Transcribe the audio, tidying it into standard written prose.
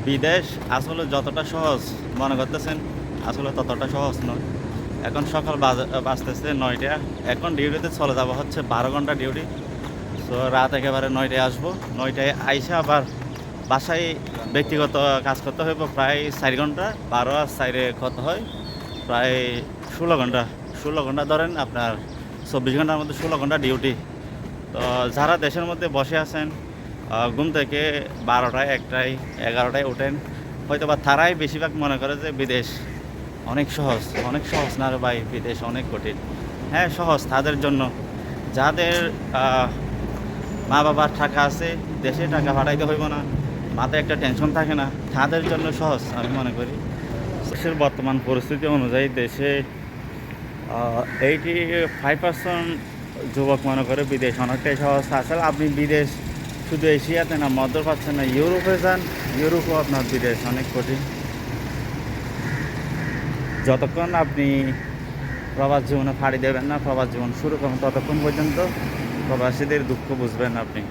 বিদেশ আসলে যতটা সহজ মনে করতেছেন, আসলে ততটা সহজ নয়। এখন সকাল বাজতেছে ৯টা। এখন ডিউটিতে চলে যাবো হচ্ছে ১২ ঘন্টা ডিউটি। সো রাত একেবারে ৯টায় আসবো। ৯টায় আইসা আবার বাসায় ব্যক্তিগত কাজ করতে হইব প্রায় ৪ ঘন্টা। ১২ আর ৪ কত হয়? প্রায় ১৬ ঘন্টা। ১৬ ঘন্টা ধরেন আপনার ২৪ ঘন্টার মধ্যে ১৬ ঘন্টা ডিউটি। তো যারা দেশের মধ্যে বসে আছেন, ঘুম থেকে ১২টায়, ১টায়, ১১টায় ওঠেন, হয়তোবা তারাই বেশিরভাগ মনে করে যে বিদেশ অনেক সহজ। অনেক সহজ না রে ভাই, বিদেশ অনেক কঠিন। হ্যাঁ, সহজ তাদের জন্য যাদের মা-বাবার টাকা আছে, দেশে টাকা পাঠাইতে হইব না, মাথায় একটা টেনশন থাকে না, তাদের জন্য সহজ আমি মনে করি। দেশের বর্তমান পরিস্থিতি অনুযায়ী দেশে 85% যুবক মনে করে বিদেশ অনেকটাই সহজ। আসলে আপনি বিদেশ শুধু এশিয়াতে না, মধ্যপ্রাচ্যে না, ইউরোপে যান, ইউরোপও আপনার বিদেশ অনেক কঠিন। যতক্ষণ আপনি প্রবাস জীবনে পাড়ি দেবেন না, প্রবাস জীবন শুরু করুন, ততক্ষণ পর্যন্ত প্রবাসীদের দুঃখ বুঝবেন আপনি।